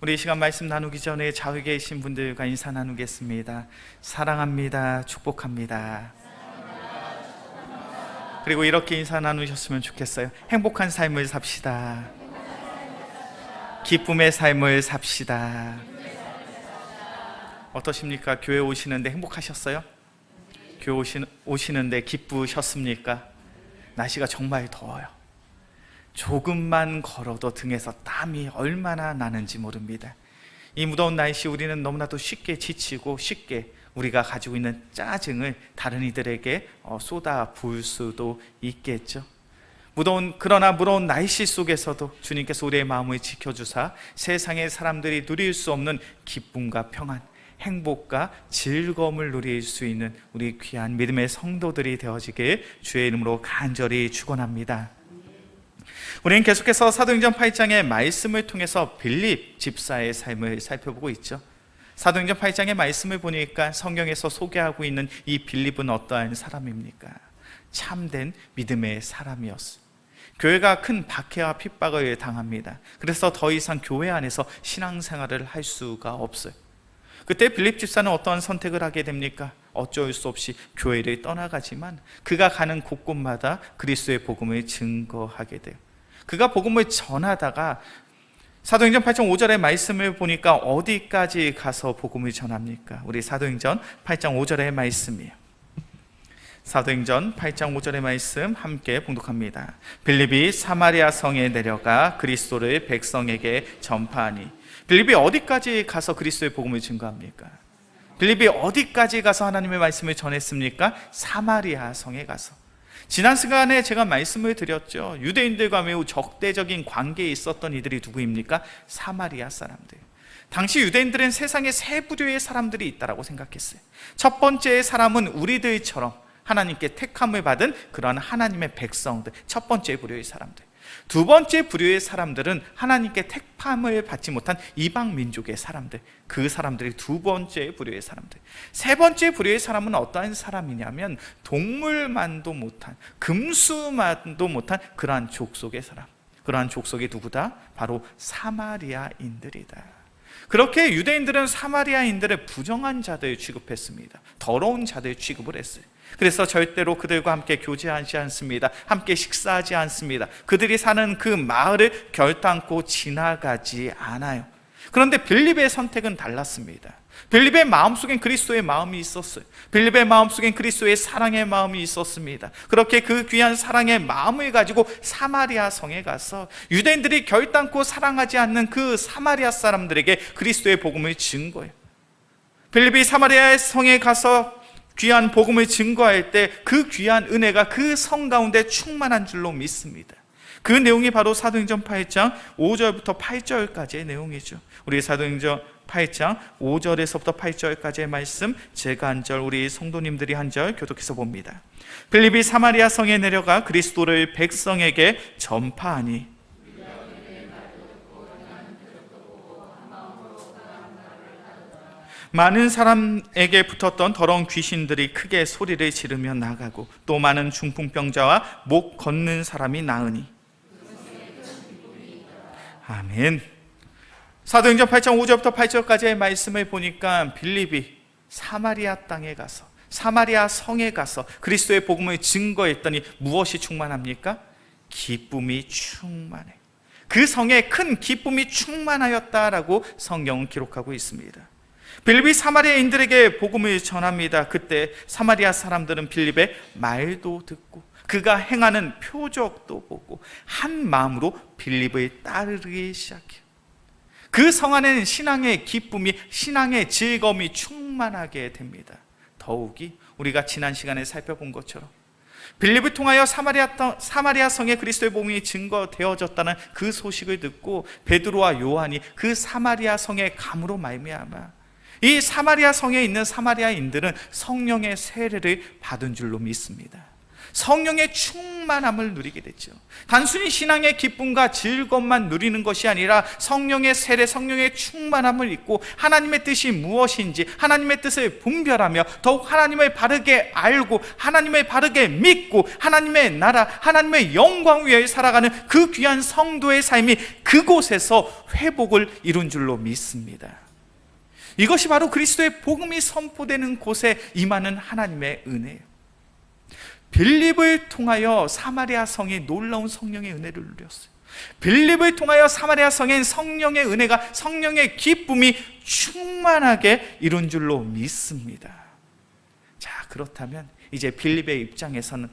우리 이 시간 말씀 나누기 전에 좌우에 계신 분들과 인사 나누겠습니다. 사랑합니다. 축복합니다. 그리고 이렇게 인사 나누셨으면 좋겠어요. 행복한 삶을 삽시다. 기쁨의 삶을 삽시다. 어떠십니까? 교회 오시는데 행복하셨어요? 교회 오시는데 기쁘셨습니까? 날씨가 정말 더워요. 조금만 걸어도 등에서 땀이 얼마나 나는지 모릅니다. 이 무더운 날씨 우리는 너무나도 쉽게 지치고 쉽게 우리가 가지고 있는 짜증을 다른 이들에게 쏟아 부을 수도 있겠죠. 그러나 무더운 날씨 속에서도 주님께서 우리의 마음을 지켜주사 세상의 사람들이 누릴 수 없는 기쁨과 평안, 행복과 즐거움을 누릴 수 있는 우리 귀한 믿음의 성도들이 되어지길 주의 이름으로 간절히 축원합니다. 우리는 계속해서 사도행전 8장의 말씀을 통해서 빌립 집사의 삶을 살펴보고 있죠. 사도행전 8장의 말씀을 보니까 성경에서 소개하고 있는 이 빌립은 어떠한 사람입니까? 참된 믿음의 사람이었어요. 교회가 큰 박해와 핍박을 당합니다. 그래서 더 이상 교회 안에서 신앙생활을 할 수가 없어요. 그때 빌립 집사는 어떠한 선택을 하게 됩니까? 어쩔 수 없이 교회를 떠나가지만 그가 가는 곳곳마다 그리스도의 복음을 증거하게 돼요. 그가 복음을 전하다가 사도행전 8장 5절의 말씀을 보니까 어디까지 가서 복음을 전합니까? 우리 사도행전 8장 5절의 말씀이에요. 사도행전 8장 5절의 말씀 함께 봉독합니다. 빌립이 사마리아 성에 내려가 그리스도를 백성에게 전파하니. 빌립이 어디까지 가서 그리스도의 복음을 증거합니까? 빌립이 어디까지 가서 하나님의 말씀을 전했습니까? 사마리아 성에 가서. 지난 시간에 제가 말씀을 드렸죠. 유대인들과 매우 적대적인 관계에 있었던 이들이 누구입니까? 사마리아 사람들. 당시 유대인들은 세상에 세 부류의 사람들이 있다고 생각했어요. 첫 번째 사람은 우리들처럼 하나님께 택함을 받은 그런 하나님의 백성들, 첫 번째 부류의 사람들. 두 번째 부류의 사람들은 하나님께 택함을 받지 못한 이방 민족의 사람들, 그 사람들이 두 번째 부류의 사람들. 세 번째 부류의 사람은 어떠한 사람이냐면 동물만도 못한, 금수만도 못한 그러한 족속의 사람. 그러한 족속이 누구다? 바로 사마리아인들이다. 그렇게 유대인들은 사마리아인들을 부정한 자들 취급했습니다. 더러운 자들 취급을 했어요. 그래서 절대로 그들과 함께 교제하지 않습니다. 함께 식사하지 않습니다. 그들이 사는 그 마을을 결단코 지나가지 않아요. 그런데 빌립의 선택은 달랐습니다. 빌립의 마음속엔 그리스도의 마음이 있었어요. 빌립의 마음속엔 그리스도의 사랑의 마음이 있었습니다. 그렇게 그 귀한 사랑의 마음을 가지고 사마리아 성에 가서 유대인들이 결단코 사랑하지 않는 그 사마리아 사람들에게 그리스도의 복음을 증거해요. 빌립이 사마리아 성에 가서 귀한 복음을 증거할 때 그 귀한 은혜가 그 성 가운데 충만한 줄로 믿습니다. 그 내용이 바로 사도행전 8장 5절부터 8절까지의 내용이죠. 우리 사도행전 8장 5절에서부터 8절까지의 말씀, 제가 한 절, 우리 성도님들이 한 절 교독해서 봅니다. 빌립이 사마리아 성에 내려가 그리스도를 백성에게 전파하니. 많은 사람에게 붙었던 더러운 귀신들이 크게 소리를 지르며 나가고 또 많은 중풍병자와 목 걷는 사람이 나으니. 아멘. 사도행전 8장 5절부터 8절까지의 말씀을 보니까 빌립이 사마리아 땅에 가서, 사마리아 성에 가서 그리스도의 복음을 증거했더니 무엇이 충만합니까? 기쁨이 충만해. 그 성에 큰 기쁨이 충만하였다라고 성경은 기록하고 있습니다. 빌립이 사마리아인들에게 복음을 전합니다. 그때 사마리아 사람들은 빌립의 말도 듣고 그가 행하는 표적도 보고 한 마음으로 빌립을 따르기 시작해요. 그 성 안에는 신앙의 기쁨이, 신앙의 즐거움이 충만하게 됩니다. 더욱이 우리가 지난 시간에 살펴본 것처럼 빌립을 통하여 사마리아 성에 그리스도의 복음이 증거되어졌다는 그 소식을 듣고 베드로와 요한이 그 사마리아 성에 감으로 말미암아 이 사마리아 성에 있는 사마리아인들은 성령의 세례를 받은 줄로 믿습니다. 성령의 충만함을 누리게 됐죠. 단순히 신앙의 기쁨과 즐거움만 누리는 것이 아니라 성령의 세례, 성령의 충만함을 입고 하나님의 뜻이 무엇인지 하나님의 뜻을 분별하며 더욱 하나님을 바르게 알고 하나님을 바르게 믿고 하나님의 나라, 하나님의 영광 위에 살아가는 그 귀한 성도의 삶이 그곳에서 회복을 이룬 줄로 믿습니다. 이것이 바로 그리스도의 복음이 선포되는 곳에 임하는 하나님의 은혜예요. 빌립을 통하여 사마리아 성이 놀라운 성령의 은혜를 누렸어요. 빌립을 통하여 사마리아 성엔 성령의 은혜가, 성령의 기쁨이 충만하게 이룬 줄로 믿습니다. 자, 그렇다면 이제 빌립의 입장에서는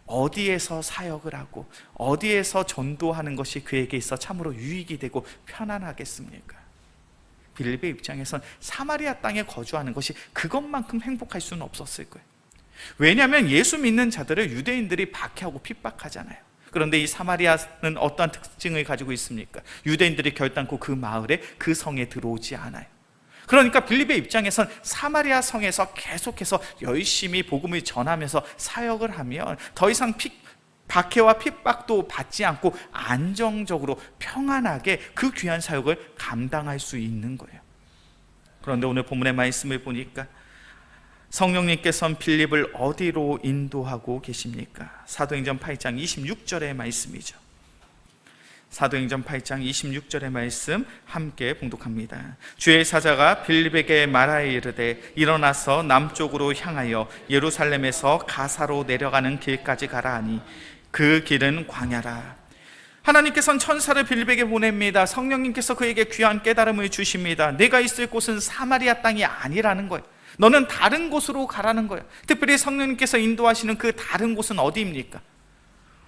어디에서 사역을 하고 어디에서 전도하는 것이 그에게 있어 참으로 유익이 되고 편안하겠습니까? 빌립의 입장에선 사마리아 땅에 거주하는 것이 그것만큼 행복할 수는 없었을 거예요. 왜냐하면 예수 믿는 자들을 유대인들이 박해하고 핍박하잖아요. 그런데 이 사마리아는 어떠한 특징을 가지고 있습니까? 유대인들이 결단코 그 마을에, 그 성에 들어오지 않아요. 그러니까 빌립의 입장에선 사마리아 성에서 계속해서 열심히 복음을 전하면서 사역을 하면 더 이상 박해와 핍박도 받지 않고 안정적으로 평안하게 그 귀한 사역을 감당할 수 있는 거예요. 그런데 오늘 본문의 말씀을 보니까 성령님께서는 빌립을 어디로 인도하고 계십니까? 사도행전 8장 26절의 말씀이죠. 사도행전 8장 26절의 말씀 함께 봉독합니다. 주의 사자가 빌립에게 말하여 이르되 일어나서 남쪽으로 향하여 예루살렘에서 가사로 내려가는 길까지 가라 하니 그 길은 광야라. 하나님께서는 천사를 빌립에게 보냅니다. 성령님께서 그에게 귀한 깨달음을 주십니다. 내가 있을 곳은 사마리아 땅이 아니라는 거예요. 너는 다른 곳으로 가라는 거예요. 특별히 성령님께서 인도하시는 그 다른 곳은 어디입니까?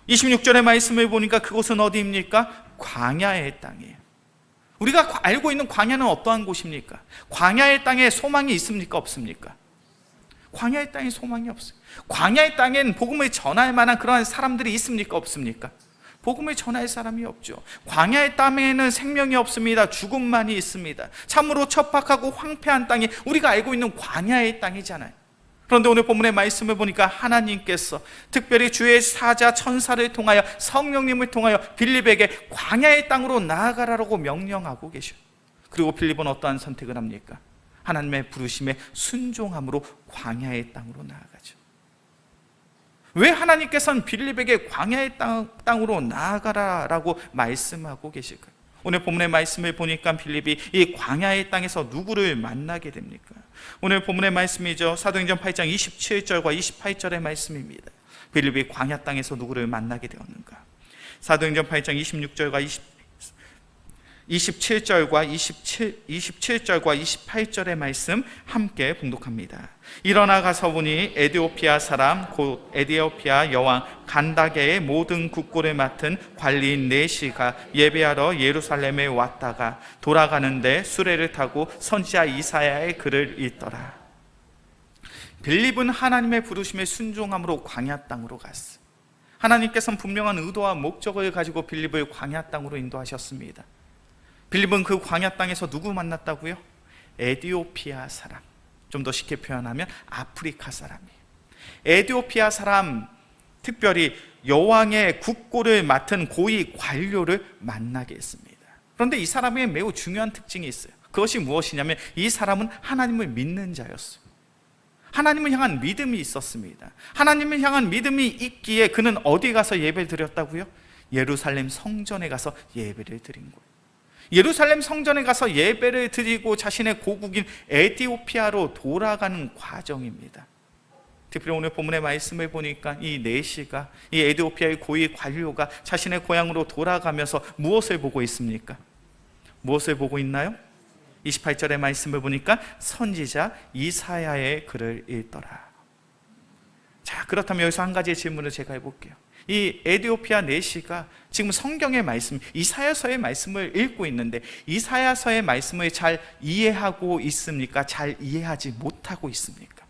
26절의 말씀을 보니까 그곳은 어디입니까? 광야의 땅이에요. 우리가 알고 있는 광야는 어떠한 곳입니까? 광야의 땅에 소망이 있습니까? 없습니까? 광야의 땅에 소망이 없어요. 광야의 땅엔 복음을 전할 만한 그러한 사람들이 있습니까? 없습니까? 복음을 전할 사람이 없죠. 광야의 땅에는 생명이 없습니다. 죽음만이 있습니다. 참으로 척박하고 황폐한 땅이 우리가 알고 있는 광야의 땅이잖아요. 그런데 오늘 본문의 말씀을 보니까 하나님께서 특별히 주의 사자 천사를 통하여 성령님을 통하여 빌립에게 광야의 땅으로 나아가라고 명령하고 계셔요. 그리고 빌립은 어떠한 선택을 합니까? 하나님의 부르심에 순종함으로 광야의 땅으로 나아가죠. 왜 하나님께서는 빌립에게 광야의 땅으로 나아가라라고 말씀하고 계실까요? 오늘 본문의 말씀을 보니까 빌립이 이 광야의 땅에서 누구를 만나게 됩니까? 오늘 본문의 말씀이죠. 사도행전 8장 27절과 28절의 말씀입니다. 빌립이 광야 땅에서 누구를 만나게 되었는가? 사도행전 8장 26절과 27절과 28절의 말씀 함께 봉독합니다. 일어나 가서 보니 에디오피아 사람 곧 에디오피아 여왕 간다게의 모든 국고를 맡은 관리인 네시가 예배하러 예루살렘에 왔다가 돌아가는데 수레를 타고 선지자 이사야의 글을 읽더라. 빌립은 하나님의 부르심에 순종함으로 광야 땅으로 갔어요. 하나님께서는 분명한 의도와 목적을 가지고 빌립을 광야 땅으로 인도하셨습니다. 빌립은 그 광야 땅에서 누구 만났다고요? 에디오피아 사람, 좀 더 쉽게 표현하면 아프리카 사람이에요. 에디오피아 사람, 특별히 여왕의 국고를 맡은 고위 관료를 만나게 했습니다. 그런데 이 사람의 매우 중요한 특징이 있어요. 그것이 무엇이냐면 이 사람은 하나님을 믿는 자였어요. 하나님을 향한 믿음이 있었습니다. 하나님을 향한 믿음이 있기에 그는 어디 가서 예배를 드렸다고요? 예루살렘 성전에 가서 예배를 드린 거예요. 예루살렘 성전에 가서 예배를 드리고 자신의 고국인 에티오피아로 돌아가는 과정입니다. 특별히 오늘 본문의 말씀을 보니까 이 네시가, 이 에티오피아의 고위 관료가 자신의 고향으로 돌아가면서 무엇을 보고 있습니까? 무엇을 보고 있나요? 28절의 말씀을 보니까 선지자 이사야의 글을 읽더라. 자, 그렇다면 여기서 한 가지의 질문을 제가 해볼게요. 이 에티오피아 네시가 지금 성경의 말씀, 이사야서의 말씀을 읽고 있는데 이사야서의 말씀을 잘 이해하고 있습니까? 잘 이해하지 못하고 있습니까?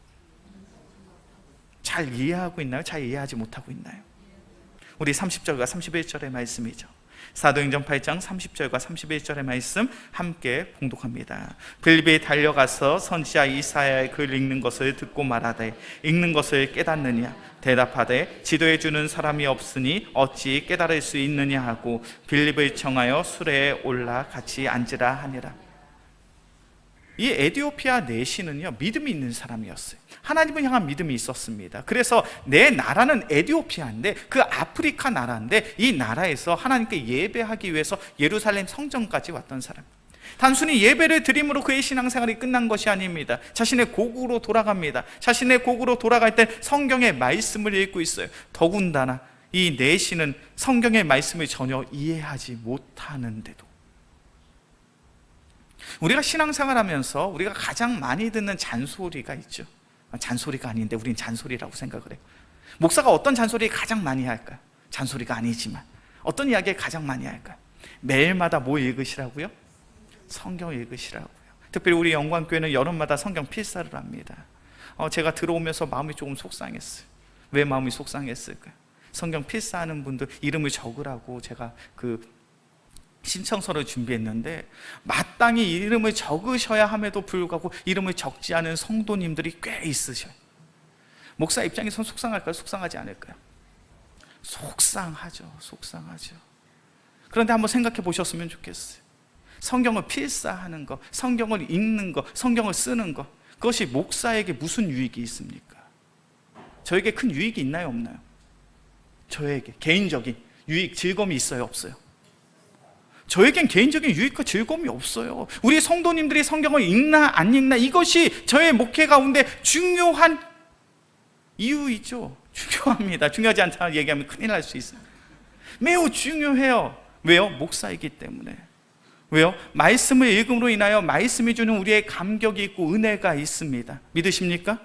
잘 이해하고 있나요? 잘 이해하지 못하고 있나요? 우리 30절과 31절의 말씀이죠. 사도행전 8장 30절과 31절의 말씀 함께 봉독합니다. 빌립이 달려가서 선지자 이사야의 글 읽는 것을 듣고 말하되 읽는 것을 깨닫느냐? 대답하되 지도해 주는 사람이 없으니 어찌 깨달을 수 있느냐 하고 빌립을 청하여 수레에 올라 같이 앉으라 하니라. 이 에디오피아 내시는요, 믿음이 있는 사람이었어요. 하나님을 향한 믿음이 있었습니다. 그래서 내 나라는 에디오피아인데, 그 아프리카 나라인데, 이 나라에서 하나님께 예배하기 위해서 예루살렘 성전까지 왔던 사람. 단순히 예배를 드림으로 그의 신앙생활이 끝난 것이 아닙니다. 자신의 고국으로 돌아갑니다. 자신의 고국으로 돌아갈 때 성경의 말씀을 읽고 있어요. 더군다나 이 내시는 성경의 말씀을 전혀 이해하지 못하는데도, 우리가 신앙생활하면서 우리가 가장 많이 듣는 잔소리가 있죠. 잔소리가 아닌데 우린 잔소리라고 생각을 해요. 목사가 어떤 잔소리 가장 많이 할까요? 잔소리가 아니지만 어떤 이야기 가장 많이 할까요? 매일마다 뭐 읽으시라고요? 성경 읽으시라고요. 특별히 우리 영광교회는 여름마다 성경 필사를 합니다. 제가 들어오면서 마음이 조금 속상했어요. 왜 마음이 속상했을까요? 성경 필사하는 분들 이름을 적으라고 제가 신청서를 준비했는데 마땅히 이름을 적으셔야 함에도 불구하고 이름을 적지 않은 성도님들이 꽤 있으셔요. 목사 입장에선 속상할까요? 속상하지 않을까요? 속상하죠. 그런데 한번 생각해 보셨으면 좋겠어요. 성경을 필사하는 거, 성경을 읽는 거, 성경을 쓰는 거, 그것이 목사에게 무슨 유익이 있습니까? 저에게 큰 유익이 있나요? 없나요? 저에게 개인적인 유익, 즐거움이 있어요? 없어요? 저에겐 개인적인 유익과 즐거움이 없어요. 우리 성도님들이 성경을 읽나 안 읽나, 이것이 저의 목회 가운데 중요한 이유이죠. 중요합니다. 중요하지 않다고 얘기하면 큰일 날 수 있어요. 매우 중요해요. 왜요? 목사이기 때문에. 왜요? 말씀을 읽음으로 인하여 말씀이 주는 우리의 감격이 있고 은혜가 있습니다. 믿으십니까?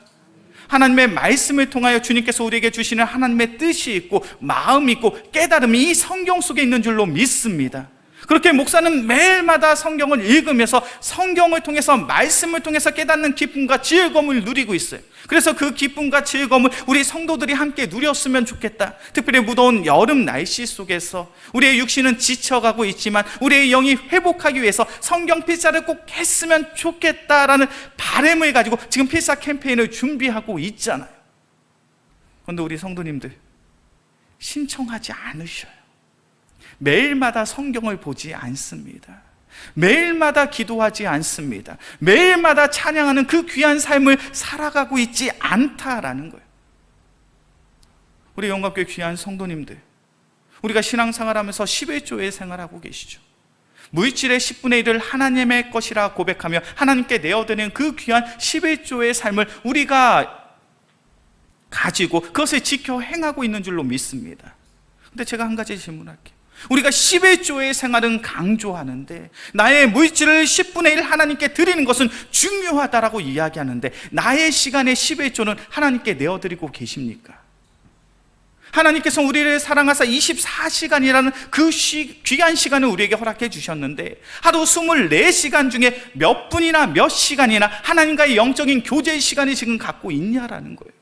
하나님의 말씀을 통하여 주님께서 우리에게 주시는 하나님의 뜻이 있고 마음이 있고 깨달음이 이 성경 속에 있는 줄로 믿습니다. 그렇게 목사는 매일마다 성경을 읽으면서 성경을 통해서, 말씀을 통해서 깨닫는 기쁨과 즐거움을 누리고 있어요. 그래서 그 기쁨과 즐거움을 우리 성도들이 함께 누렸으면 좋겠다. 특별히 무더운 여름 날씨 속에서 우리의 육신은 지쳐가고 있지만 우리의 영이 회복하기 위해서 성경 필사를 꼭 했으면 좋겠다라는 바람을 가지고 지금 필사 캠페인을 준비하고 있잖아요. 그런데 우리 성도님들 신청하지 않으셔요. 매일마다 성경을 보지 않습니다. 매일마다 기도하지 않습니다. 매일마다 찬양하는 그 귀한 삶을 살아가고 있지 않다라는 거예요. 우리 영광교회 귀한 성도님들, 우리가 신앙생활하면서 11조의 생활하고 계시죠. 물질의 10분의 1을 하나님의 것이라 고백하며 하나님께 내어드리는 그 귀한 11조의 삶을 우리가 가지고 그것을 지켜 행하고 있는 줄로 믿습니다. 근데 제가 한 가지 질문할게요. 우리가 11조의 생활은 강조하는데 나의 물질을 10분의 1 하나님께 드리는 것은 중요하다라고 이야기하는데 나의 시간의 11조는 하나님께 내어드리고 계십니까? 하나님께서 우리를 사랑하사 24시간이라는 그 귀한 시간을 우리에게 허락해 주셨는데 하루 24시간 중에 몇 분이나 몇 시간이나 하나님과의 영적인 교제 시간이 지금 갖고 있냐라는 거예요.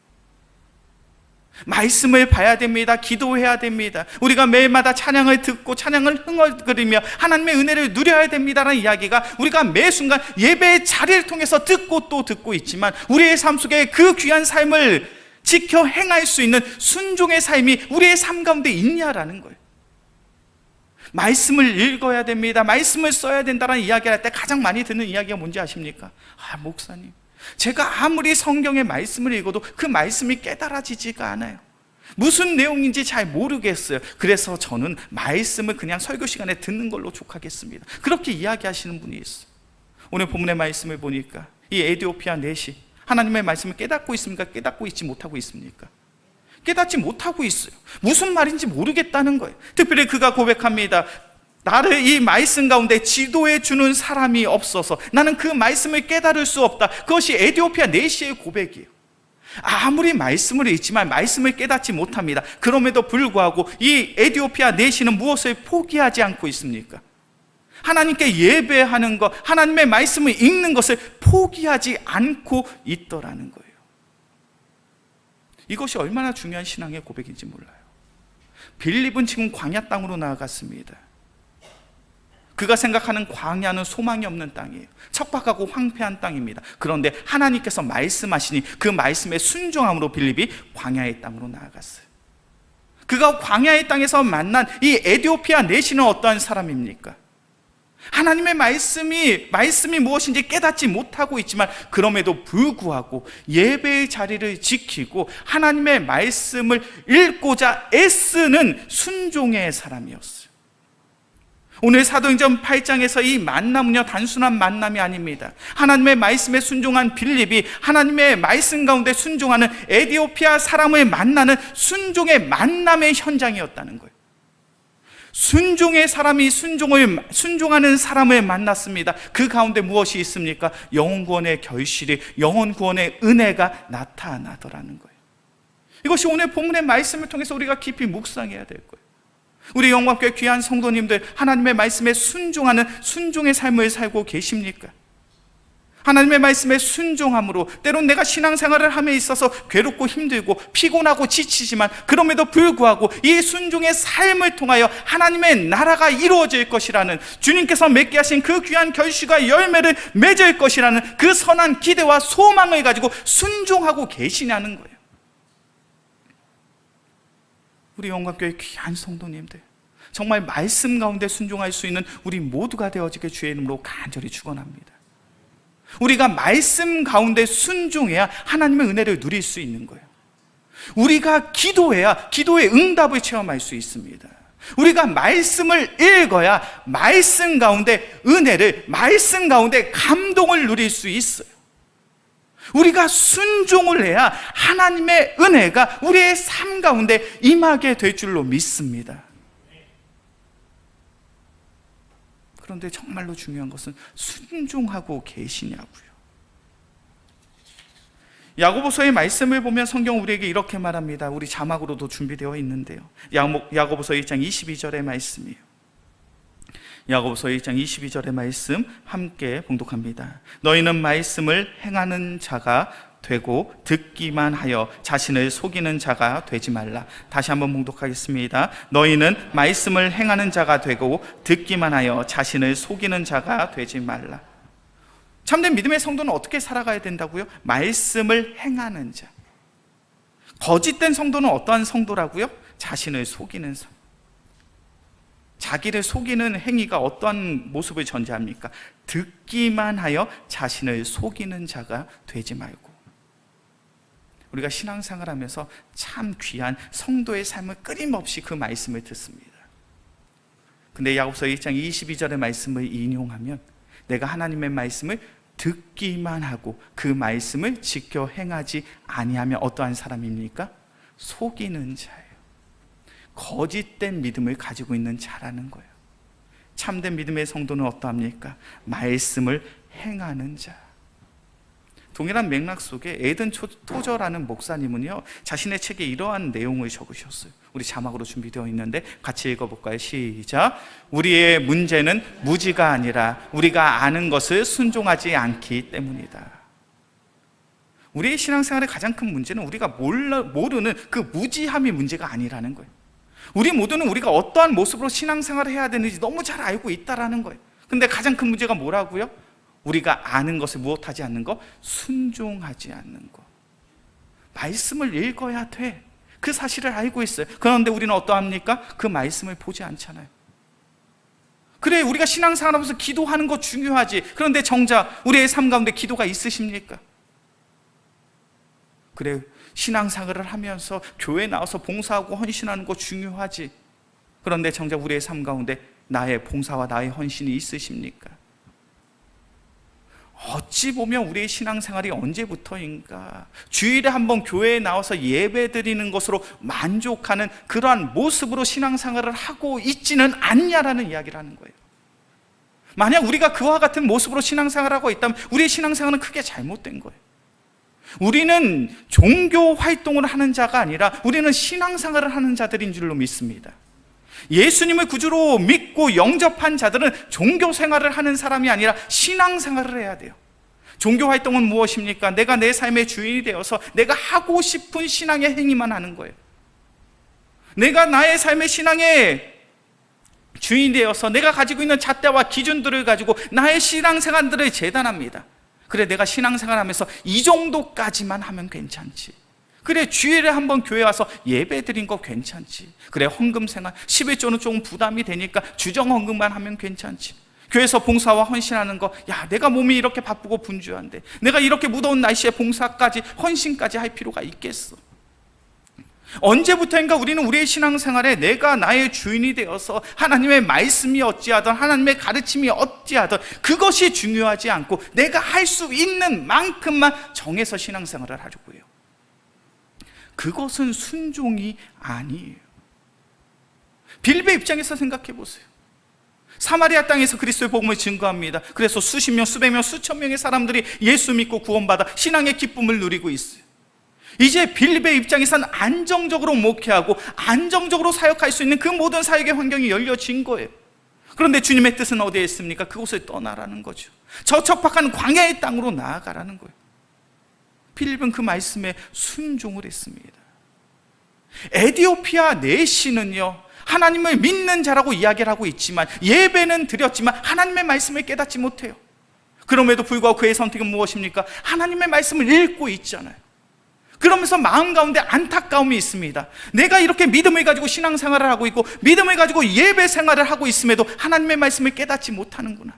말씀을 봐야 됩니다. 기도해야 됩니다. 우리가 매일마다 찬양을 듣고 찬양을 흥얼거리며 하나님의 은혜를 누려야 됩니다라는 이야기가 우리가 매 순간 예배의 자리를 통해서 듣고 또 듣고 있지만 우리의 삶 속에 그 귀한 삶을 지켜 행할 수 있는 순종의 삶이 우리의 삶 가운데 있냐라는 거예요. 말씀을 읽어야 됩니다. 말씀을 써야 된다는 이야기를 할 때 가장 많이 듣는 이야기가 뭔지 아십니까? 목사님, 제가 아무리 성경의 말씀을 읽어도 그 말씀이 깨달아지지가 않아요. 무슨 내용인지 잘 모르겠어요. 그래서 저는 말씀을 그냥 설교 시간에 듣는 걸로 족하겠습니다. 그렇게 이야기하시는 분이 있어요. 오늘 본문의 말씀을 보니까 이 에디오피아 넷이 하나님의 말씀을 깨닫고 있습니까? 깨닫고 있지 못하고 있습니까? 깨닫지 못하고 있어요. 무슨 말인지 모르겠다는 거예요. 특별히 그가 고백합니다. 나를 이 말씀 가운데 지도해 주는 사람이 없어서 나는 그 말씀을 깨달을 수 없다. 그것이 에디오피아 내시의 고백이에요. 아무리 말씀을 읽지만 말씀을 깨닫지 못합니다. 그럼에도 불구하고 이 에디오피아 내시는 무엇을 포기하지 않고 있습니까? 하나님께 예배하는 것, 하나님의 말씀을 읽는 것을 포기하지 않고 있더라는 거예요. 이것이 얼마나 중요한 신앙의 고백인지 몰라요. 빌립은 지금 광야 땅으로 나아갔습니다. 그가 생각하는 광야는 소망이 없는 땅이에요. 척박하고 황폐한 땅입니다. 그런데 하나님께서 말씀하시니 그 말씀에 순종함으로 빌립이 광야의 땅으로 나아갔어요. 그가 광야의 땅에서 만난 이 에티오피아 내시는 어떠한 사람입니까? 하나님의 말씀이 무엇인지 깨닫지 못하고 있지만 그럼에도 불구하고 예배의 자리를 지키고 하나님의 말씀을 읽고자 애쓰는 순종의 사람이었어요. 오늘 사도행전 8장에서 이 만남은요, 단순한 만남이 아닙니다. 하나님의 말씀에 순종한 빌립이 하나님의 말씀 가운데 순종하는 에티오피아 사람을 만나는 순종의 만남의 현장이었다는 거예요. 순종의 사람이 순종하는 사람을 만났습니다. 그 가운데 무엇이 있습니까? 영혼 구원의 결실이, 영혼 구원의 은혜가 나타나더라는 거예요. 이것이 오늘 본문의 말씀을 통해서 우리가 깊이 묵상해야 될 거예요. 우리 영광교회 귀한 성도님들, 하나님의 말씀에 순종하는 순종의 삶을 살고 계십니까? 하나님의 말씀에 순종함으로 때론 내가 신앙생활을 함에 있어서 괴롭고 힘들고 피곤하고 지치지만 그럼에도 불구하고 이 순종의 삶을 통하여 하나님의 나라가 이루어질 것이라는, 주님께서 맺게 하신 그 귀한 결실과 열매를 맺을 것이라는 그 선한 기대와 소망을 가지고 순종하고 계시냐는 거예요. 우리 영광교회 귀한 성도님들, 정말 말씀 가운데 순종할 수 있는 우리 모두가 되어지게 주의 이름으로 간절히 축원합니다. 우리가 말씀 가운데 순종해야 하나님의 은혜를 누릴 수 있는 거예요. 우리가 기도해야 기도의 응답을 체험할 수 있습니다. 우리가 말씀을 읽어야 말씀 가운데 은혜를, 말씀 가운데 감동을 누릴 수 있어요. 우리가 순종을 해야 하나님의 은혜가 우리의 삶 가운데 임하게 될 줄로 믿습니다. 그런데 정말로 중요한 것은 순종하고 계시냐고요. 야고보서의 말씀을 보면 성경 우리에게 이렇게 말합니다. 우리 자막으로도 준비되어 있는데요. 야고보서 1장 22절의 말씀이에요. 야고보서 1장 22절의 말씀 함께 봉독합니다. 너희는 말씀을 행하는 자가 되고 듣기만 하여 자신을 속이는 자가 되지 말라. 다시 한번 봉독하겠습니다. 너희는 말씀을 행하는 자가 되고 듣기만 하여 자신을 속이는 자가 되지 말라. 참된 믿음의 성도는 어떻게 살아가야 된다고요? 말씀을 행하는 자. 거짓된 성도는 어떠한 성도라고요? 자신을 속이는 성. 자기를 속이는 행위가 어떠한 모습을 전제합니까? 듣기만 하여 자신을 속이는 자가 되지 말고. 우리가 신앙생활 하면서 참 귀한 성도의 삶을 끊임없이 그 말씀을 듣습니다. 근데 야고보서 1장 22절의 말씀을 인용하면 내가 하나님의 말씀을 듣기만 하고 그 말씀을 지켜 행하지 아니하면 어떠한 사람입니까? 속이는 자예요. 거짓된 믿음을 가지고 있는 자라는 거예요. 참된 믿음의 성도는 어떠합니까? 말씀을 행하는 자. 동일한 맥락 속에 에든 토저라는 목사님은요, 자신의 책에 이러한 내용을 적으셨어요. 우리 자막으로 준비되어 있는데 같이 읽어볼까요? 시작. 우리의 문제는 무지가 아니라 우리가 아는 것을 순종하지 않기 때문이다. 우리의 신앙생활의 가장 큰 문제는 우리가 모르는 그 무지함이 문제가 아니라는 거예요. 우리 모두는 우리가 어떠한 모습으로 신앙생활을 해야 되는지 너무 잘 알고 있다라는 거예요. 근데 가장 큰 문제가 뭐라고요? 우리가 아는 것을 무엇하지 않는 것? 순종하지 않는 것. 말씀을 읽어야 돼. 그 사실을 알고 있어요. 그런데 우리는 어떠합니까? 그 말씀을 보지 않잖아요. 그래, 우리가 신앙생활하면서 기도하는 거 중요하지. 그런데 정작 우리의 삶 가운데 기도가 있으십니까? 그래, 신앙생활을 하면서 교회에 나와서 봉사하고 헌신하는 거 중요하지. 그런데 정작 우리의 삶 가운데 나의 봉사와 나의 헌신이 있으십니까? 어찌 보면 우리의 신앙생활이 언제부터인가 주일에 한번 교회에 나와서 예배드리는 것으로 만족하는 그러한 모습으로 신앙생활을 하고 있지는 않냐라는 이야기를 하는 거예요. 만약 우리가 그와 같은 모습으로 신앙생활을 하고 있다면 우리의 신앙생활은 크게 잘못된 거예요. 우리는 종교 활동을 하는 자가 아니라 우리는 신앙생활을 하는 자들인 줄로 믿습니다. 예수님을 구주로 믿고 영접한 자들은 종교 생활을 하는 사람이 아니라 신앙 생활을 해야 돼요. 종교 활동은 무엇입니까? 내가 내 삶의 주인이 되어서 내가 하고 싶은 신앙의 행위만 하는 거예요. 내가 나의 삶의 신앙의 주인이 되어서 내가 가지고 있는 잣대와 기준들을 가지고 나의 신앙생활들을 재단합니다. 그래, 내가 신앙생활하면서 이 정도까지만 하면 괜찮지. 그래, 주일에 한번 교회 와서 예배 드린 거 괜찮지. 그래, 헌금생활 11조는 조금 부담이 되니까 주정헌금만 하면 괜찮지. 교회에서 봉사와 헌신하는 거, 야, 내가 몸이 이렇게 바쁘고 분주한데 내가 이렇게 무더운 날씨에 봉사까지 헌신까지 할 필요가 있겠어? 언제부터인가 우리는 우리의 신앙생활에 내가 나의 주인이 되어서 하나님의 말씀이 어찌하든 하나님의 가르침이 어찌하든 그것이 중요하지 않고 내가 할 수 있는 만큼만 정해서 신앙생활을 하려고 해요. 그것은 순종이 아니에요. 빌립의 입장에서 생각해 보세요. 사마리아 땅에서 그리스도의 복음을 증거합니다. 그래서 수십 명, 수백 명, 수천 명의 사람들이 예수 믿고 구원받아 신앙의 기쁨을 누리고 있어요. 이제 빌립의 입장에서는 안정적으로 목회하고 안정적으로 사역할 수 있는 그 모든 사역의 환경이 열려진 거예요. 그런데 주님의 뜻은 어디에 있습니까? 그곳을 떠나라는 거죠. 저 척박한 광야의 땅으로 나아가라는 거예요. 빌립은 그 말씀에 순종을 했습니다. 에디오피아 내시는요, 하나님을 믿는 자라고 이야기를 하고 있지만 예배는 드렸지만 하나님의 말씀을 깨닫지 못해요. 그럼에도 불구하고 그의 선택은 무엇입니까? 하나님의 말씀을 읽고 있잖아요. 그러면서 마음 가운데 안타까움이 있습니다. 내가 이렇게 믿음을 가지고 신앙생활을 하고 있고 믿음을 가지고 예배 생활을 하고 있음에도 하나님의 말씀을 깨닫지 못하는구나.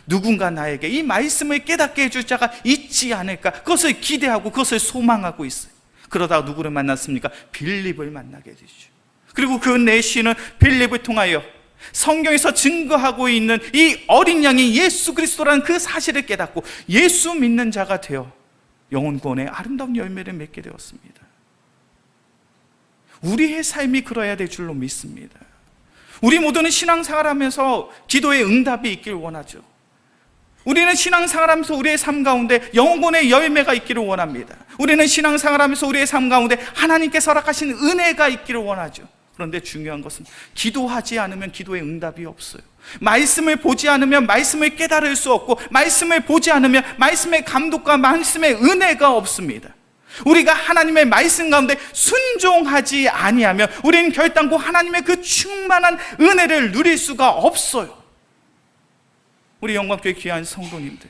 누군가 나에게 이 말씀을 깨닫게 해줄 자가 있지 않을까, 그것을 기대하고 그것을 소망하고 있어요. 그러다가 누구를 만났습니까? 빌립을 만나게 되죠. 그리고 그 내시는 빌립을 통하여 성경에서 증거하고 있는 이 어린 양이 예수 그리스도라는 그 사실을 깨닫고 예수 믿는 자가 되어 영혼 구원의 아름다운 열매를 맺게 되었습니다. 우리의 삶이 그러해야 될 줄로 믿습니다. 우리 모두는 신앙생활하면서 기도의 응답이 있기를 원하죠. 우리는 신앙생활하면서 우리의 삶 가운데 영혼 구원의 열매가 있기를 원합니다. 우리는 신앙생활하면서 우리의 삶 가운데 하나님께서 허락하신 은혜가 있기를 원하죠. 그런데 중요한 것은 기도하지 않으면 기도의 응답이 없어요. 말씀을 보지 않으면 말씀을 깨달을 수 없고, 말씀을 보지 않으면 말씀의 감독과 말씀의 은혜가 없습니다. 우리가 하나님의 말씀 가운데 순종하지 아니하면 우리는 결단코 하나님의 그 충만한 은혜를 누릴 수가 없어요. 우리 영광교회 귀한 성도님들,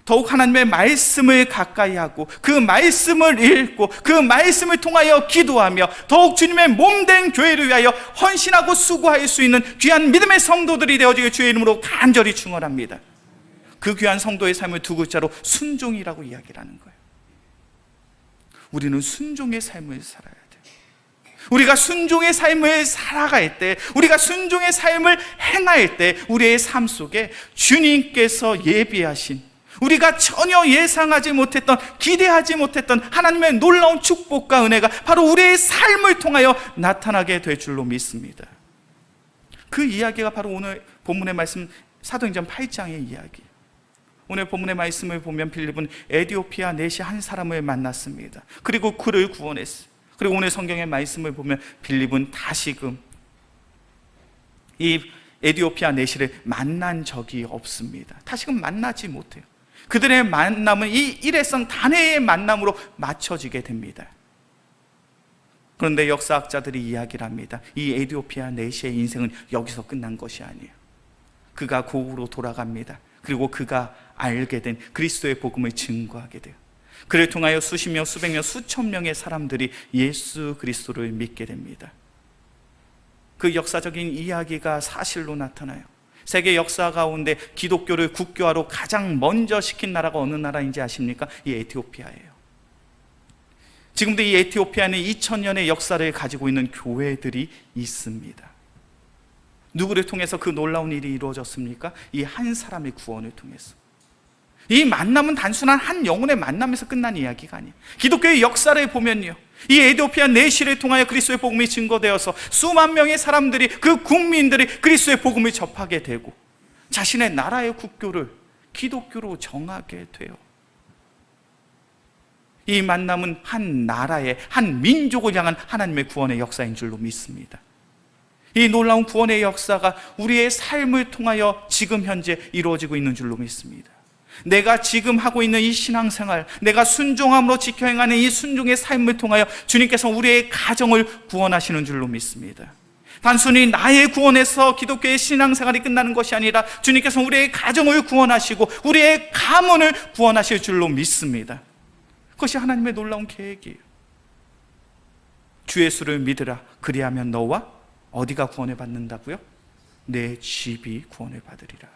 더욱 하나님의 말씀을 가까이 하고 그 말씀을 읽고 그 말씀을 통하여 기도하며 더욱 주님의 몸된 교회를 위하여 헌신하고 수고할 수 있는 귀한 믿음의 성도들이 되어지길 주의 이름으로 간절히 축원합니다. 그 귀한 성도의 삶을 두 글자로 순종이라고 이야기를 하는 거예요. 우리는 순종의 삶을 살아야 돼요. 우리가 순종의 삶을 살아갈 때, 우리가 순종의 삶을 행할 때 우리의 삶 속에 주님께서 예비하신, 우리가 전혀 예상하지 못했던, 기대하지 못했던 하나님의 놀라운 축복과 은혜가 바로 우리의 삶을 통하여 나타나게 될 줄로 믿습니다. 그 이야기가 바로 오늘 본문의 말씀 사도행전 8장의 이야기. 오늘 본문의 말씀을 보면 빌립은 에디오피아 내시 한 사람을 만났습니다. 그리고 그를 구원했어요. 그리고 오늘 성경의 말씀을 보면 빌립은 다시금 이 에디오피아 내시를 만난 적이 없습니다. 다시금 만나지 못해요. 그들의 만남은 이 일회성 단회의 만남으로 맞춰지게 됩니다. 그런데 역사학자들이 이야기를 합니다. 이 에디오피아 내시의 인생은 여기서 끝난 것이 아니에요. 그가 고국으로 돌아갑니다. 그리고 그가 알게 된 그리스도의 복음을 증거하게 돼요. 그를 통하여 수십 명, 수백 명, 수천 명의 사람들이 예수 그리스도를 믿게 됩니다. 그 역사적인 이야기가 사실로 나타나요. 세계 역사 가운데 기독교를 국교화로 가장 먼저 시킨 나라가 어느 나라인지 아십니까? 이 에티오피아예요. 지금도 이 에티오피아는 2000년의 역사를 가지고 있는 교회들이 있습니다. 누구를 통해서 그 놀라운 일이 이루어졌습니까? 이 한 사람의 구원을 통해서. 이 만남은 단순한 한 영혼의 만남에서 끝난 이야기가 아니에요. 기독교의 역사를 보면요, 이 에디오피아 내시를 통하여 그리스도의 복음이 증거되어서 수만 명의 사람들이, 그 국민들이 그리스도의 복음을 접하게 되고 자신의 나라의 국교를 기독교로 정하게 돼요. 이 만남은 한 나라의, 한 민족을 향한 하나님의 구원의 역사인 줄로 믿습니다. 이 놀라운 구원의 역사가 우리의 삶을 통하여 지금 현재 이루어지고 있는 줄로 믿습니다. 내가 지금 하고 있는 이 신앙생활, 내가 순종함으로 지켜 행하는 이 순종의 삶을 통하여 주님께서 우리의 가정을 구원하시는 줄로 믿습니다. 단순히 나의 구원에서 기독교의 신앙생활이 끝나는 것이 아니라 주님께서 우리의 가정을 구원하시고 우리의 가문을 구원하실 줄로 믿습니다. 그것이 하나님의 놀라운 계획이에요. 주 예수를 믿으라. 그리하면 너와 어디가 구원을 받는다고요? 내 집이 구원을 받으리라.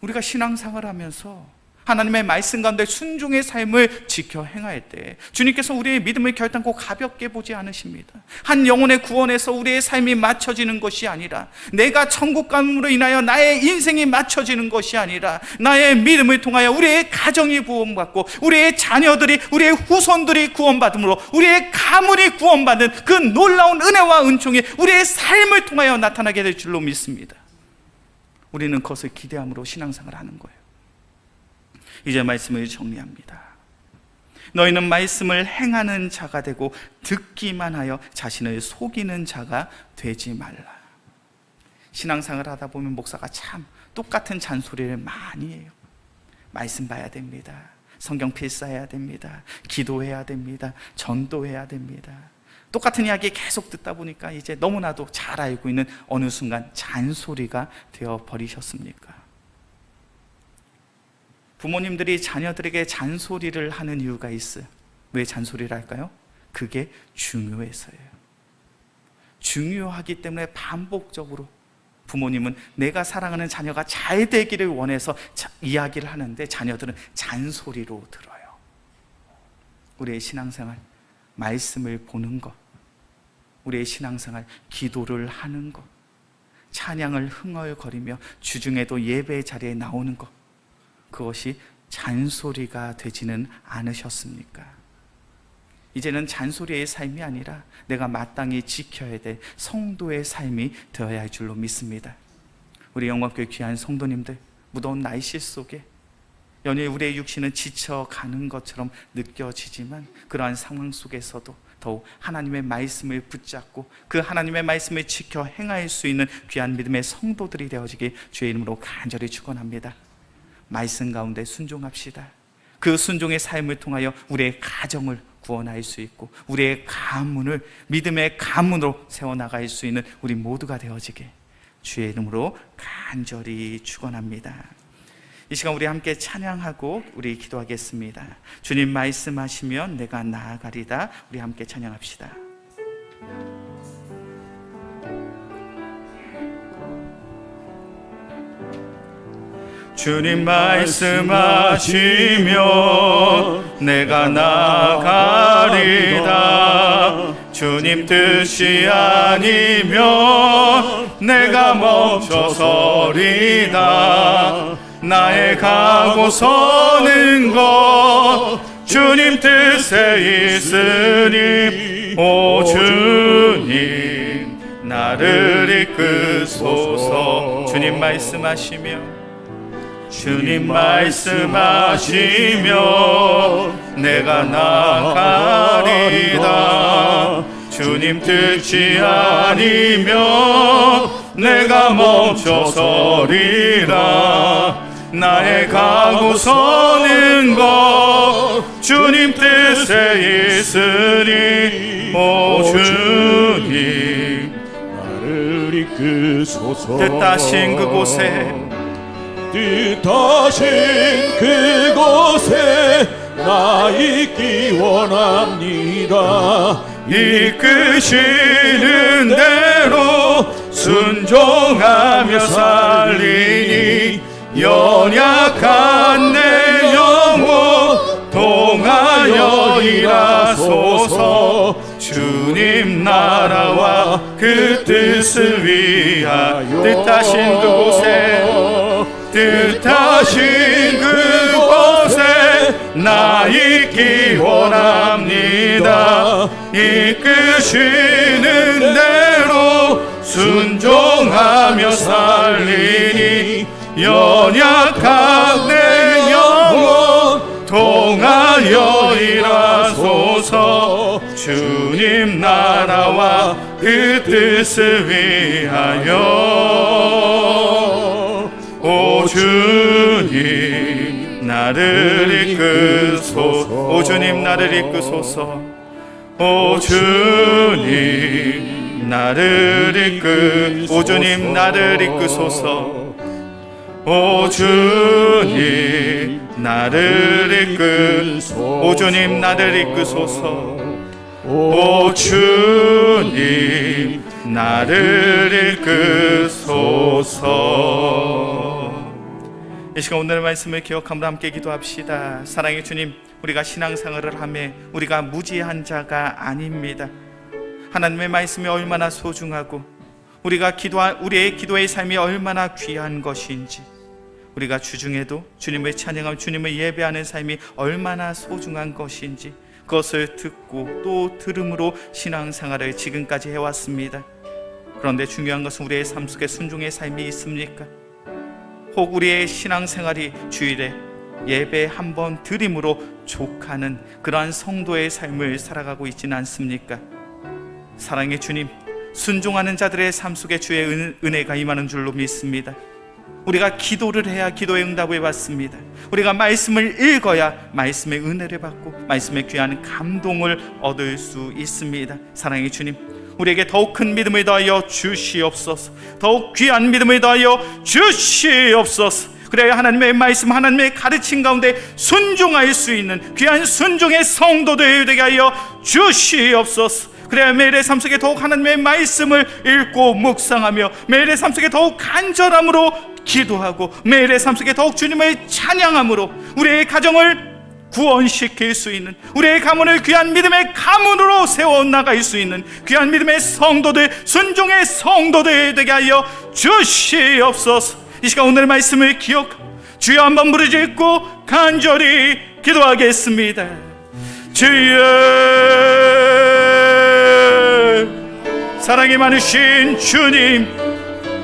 우리가 신앙생활을 하면서 하나님의 말씀 가운데 순종의 삶을 지켜 행할 때 주님께서 우리의 믿음을 결단코 가볍게 보지 않으십니다. 한 영혼의 구원에서 우리의 삶이 맞춰지는 것이 아니라, 내가 천국 감으로 인하여 나의 인생이 맞춰지는 것이 아니라, 나의 믿음을 통하여 우리의 가정이 구원받고 우리의 자녀들이, 우리의 후손들이 구원받음으로 우리의 가문이 구원받는 그 놀라운 은혜와 은총이 우리의 삶을 통하여 나타나게 될 줄로 믿습니다. 우리는 그것을 기대함으로 신앙생활을 하는 거예요. 이제 말씀을 정리합니다. 너희는 말씀을 행하는 자가 되고 듣기만 하여 자신을 속이는 자가 되지 말라. 신앙생활을 하다 보면 목사가 참 똑같은 잔소리를 많이 해요. 말씀 봐야 됩니다. 성경 필사해야 됩니다. 기도해야 됩니다. 전도해야 됩니다. 똑같은 이야기 계속 듣다 보니까 이제 너무나도 잘 알고 있는 어느 순간 잔소리가 되어 버리셨습니까? 부모님들이 자녀들에게 잔소리를 하는 이유가 있어요. 왜 잔소리를 할까요? 그게 중요해서예요. 중요하기 때문에 반복적으로 부모님은 내가 사랑하는 자녀가 잘 되기를 원해서 이야기를 하는데, 자녀들은 잔소리로 들어요. 우리의 신앙생활, 말씀을 보는 것, 우리의 신앙생활, 기도를 하는 것, 찬양을 흥얼거리며 주중에도 예배 자리에 나오는 것, 그것이 잔소리가 되지는 않으셨습니까? 이제는 잔소리의 삶이 아니라 내가 마땅히 지켜야 될 성도의 삶이 되어야 할 줄로 믿습니다. 우리 영광교회 귀한 성도님들, 무더운 날씨 속에 연일 우리의 육신은 지쳐가는 것처럼 느껴지지만, 그러한 상황 속에서도 더욱 하나님의 말씀을 붙잡고 그 하나님의 말씀을 지켜 행할 수 있는 귀한 믿음의 성도들이 되어지길 주의 이름으로 간절히 축원합니다. 말씀 가운데 순종합시다. 그 순종의 삶을 통하여 우리의 가정을 구원할 수 있고 우리의 가문을 믿음의 가문으로 세워나갈 수 있는 우리 모두가 되어지게 주의 이름으로 간절히 축원합니다. 이 시간 우리 함께 찬양하고 우리 기도하겠습니다. 주님 말씀하시면 내가 나아가리다. 우리 함께 찬양합시다. 주님 말씀하시면 내가 나아가리다. 주님 뜻이 아니면 내가 멈춰서리다. 나의 가고 서는 것 주님 뜻에 있으니, 오 주님 나를 이끄소서. 주님 말씀하시면, 주님 말씀하시면 내가 나아가리다. 주님 뜻이 아니면 내가 멈춰서리라. 나의 가고 서는 것 주님 뜻에 있으니, 오 주님 나를 이끄소서. 뜻하신 그곳에, 뜻하신 그곳에 나 있기 원합니다. 이끄시는 대로 순종하며 살리니, 연약한 내 영혼 통하여 일하소서. 주님 나라와 그 뜻을 위하여, 뜻하신 그곳에 나 있기 원합니다. 이끄시는 대로 순종하며 살리니, 연약한 내 영혼 통하여 일하소서. 주님 나라와 그 뜻을 위하여, 오 주님 나를 이끄소서. 오 주님 나를 이끄소서. 오 주님 나를 오 주님 나를 이끄소서. 오 주님 나를 오 주님 나를 이끄소서. 오 주님 나를 이끄소서. 이 시간 오늘의 말씀을 기억하며 함께 기도합시다. 사랑의 주님, 우리가 신앙생활을 하며 우리가 무지한 자가 아닙니다. 하나님의 말씀이 얼마나 소중하고 우리의 기도의 삶이 얼마나 귀한 것인지, 우리가 주중에도 주님을 찬양하며 주님을 예배하는 삶이 얼마나 소중한 것인지 그것을 듣고 또 들음으로 신앙생활을 지금까지 해왔습니다. 그런데 중요한 것은 우리의 삶 속에 순종의 삶이 있습니까? 혹 우리의 신앙생활이 주일에 예배 한 번 드림으로 족하는 그러한 성도의 삶을 살아가고 있지는 않습니까? 사랑의 주님, 순종하는 자들의 삶 속에 주의 은혜가 임하는 줄로 믿습니다. 우리가 기도를 해야 기도의 응답을 받습니다. 우리가 말씀을 읽어야 말씀의 은혜를 받고 말씀의 귀한 감동을 얻을 수 있습니다. 사랑의 주님, 우리에게 더욱 큰 믿음을 더하여 주시옵소서. 더욱 귀한 믿음을 더하여 주시옵소서. 그래야 하나님의 말씀, 하나님의 가르침 가운데 순종할 수 있는 귀한 순종의 성도들 되게 하여 주시옵소서. 그래야 매일의 삶 속에 더욱 하나님의 말씀을 읽고 묵상하며 매일의 삶 속에 더욱 간절함으로 기도하고 매일의 삶 속에 더욱 주님을 찬양함으로 우리의 가정을 구원시킬 수 있는, 우리의 가문을 귀한 믿음의 가문으로 세워나갈 수 있는 귀한 믿음의 성도들, 순종의 성도들 되게 하여 주시옵소서. 이 시간 오늘의 말씀을 기억하고 주여 한번 부르짖고 간절히 기도하겠습니다. 주여, 사랑이 많으신 주님,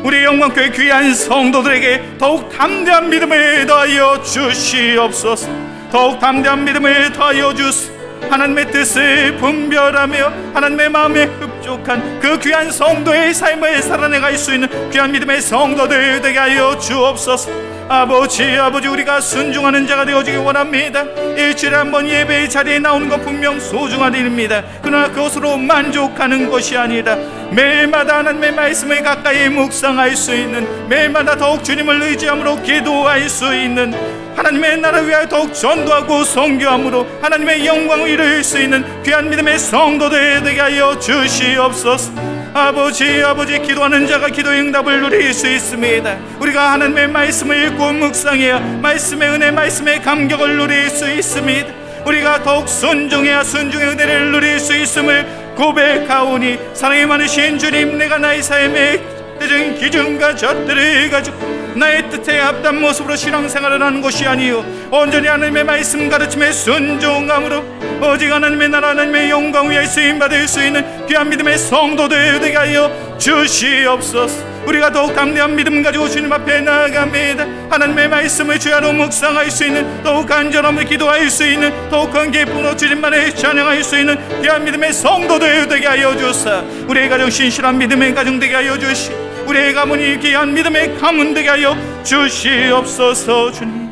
우리 영광교회 귀한 성도들에게 더욱 담대한 믿음을 더하여 주시옵소서. 더욱 담대한 믿음을 더하여 주시옵소서. 하나님의 뜻을 분별하며 하나님의 마음에 흡족한 그 귀한 성도의 삶을 살아내갈 수 있는 귀한 믿음의 성도들 되게 하여 주옵소서. 아버지, 우리가 순종하는 자가 되어지기 원합니다. 일주일에 한 번 예배의 자리에 나오는 것 분명 소중한 일입니다. 그러나 그것으로 만족하는 것이 아니라 매일마다 하나님의 말씀을 가까이 묵상할 수 있는, 매일마다 더욱 주님을 의지함으로 기도할 수 있는, 하나님의 나라를 위하여 더욱 전도하고 선교함으로 하나님의 영광을 이룰 수 있는 귀한 믿음의 성도들 되게 하여 주시옵소서. 아버지, 기도하는 자가 기도의 응답을 누릴 수 있습니다. 우리가 하나님의 말씀을 읽고 묵상해야 말씀의 은혜, 말씀의 감격을 누릴 수 있습니다. 우리가 더욱 순종해야 순종의 은혜를 누릴 수 있음을 고백하오니, 사랑이 많으신 주님, 내가 나의 삶의 대적인 기준과 잣들을 가지고 나의 뜻에 합당한 모습으로 신앙생활을 하는 것이 아니요 온전히 하나님의 말씀 가르침에 순종함으로 오직 하나님의 나라, 하나님의 영광 위에 쓰임받을 수 있는 귀한 믿음의 성도들 되게 하여 주시옵소서. 우리가 더욱 담대한 믿음 가지고 주님 앞에 나아갑니다. 하나님의 말씀을 주야로 묵상할 수 있는, 더욱 간절함을 기도할 수 있는, 더욱 큰 기쁨으로 주님만을 찬양할 수 있는 귀한 믿음의 성도들 되게 하여 주사. 우리의 가정 신실한 믿음의 가정 되게 하여 주시, 우리의 가문이 귀한 믿음의 가문 되게 하여 주시옵소서. 주님,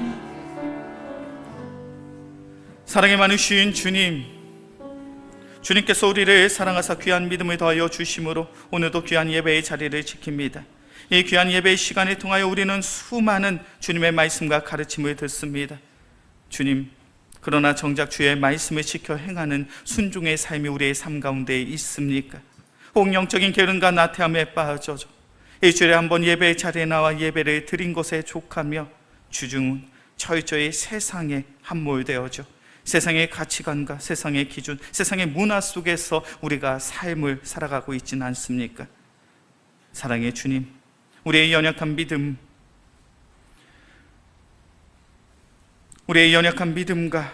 사랑이 많으신 주님, 주님께서 우리를 사랑하사 귀한 믿음을 더하여 주심으로 오늘도 귀한 예배의 자리를 지킵니다. 이 귀한 예배의 시간을 통하여 우리는 수많은 주님의 말씀과 가르침을 듣습니다. 주님, 그러나 정작 주의 말씀을 지켜 행하는 순종의 삶이 우리의 삶 가운데 있습니까? 혹 영적인 게으름과 나태함에 빠져서 일주일에 한 번 예배의 자리에 나와 예배를 드린 것에 족하며 주중은 철저히 세상에 함몰되어져 세상의 가치관과 세상의 기준, 세상의 문화 속에서 우리가 삶을 살아가고 있지는 않습니까? 사랑의 주님, 우리의 연약한 믿음과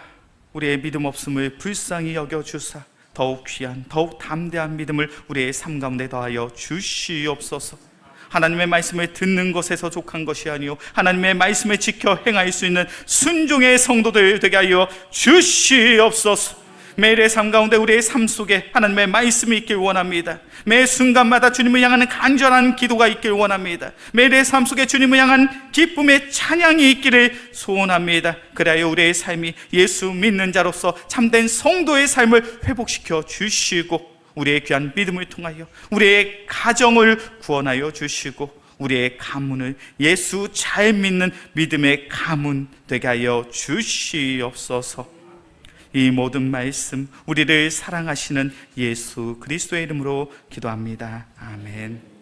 우리의 믿음 없음을 불쌍히 여겨주사 더욱 귀한, 더욱 담대한 믿음을 우리의 삶 가운데 더하여 주시옵소서. 하나님의 말씀을 듣는 것에서 족한 것이 아니요 하나님의 말씀을 지켜 행할 수 있는 순종의 성도들 되게 하여 주시옵소서. 매일의 삶 가운데 우리의 삶 속에 하나님의 말씀이 있길 원합니다. 매 순간마다 주님을 향하는 간절한 기도가 있길 원합니다. 매일의 삶 속에 주님을 향한 기쁨의 찬양이 있기를 소원합니다. 그래야 우리의 삶이 예수 믿는 자로서 참된 성도의 삶을 회복시켜 주시고 우리의 귀한 믿음을 통하여 우리의 가정을 구원하여 주시고 우리의 가문을 예수 잘 믿는 믿음의 가문 되게 하여 주시옵소서. 이 모든 말씀 우리를 사랑하시는 예수 그리스도의 이름으로 기도합니다. 아멘.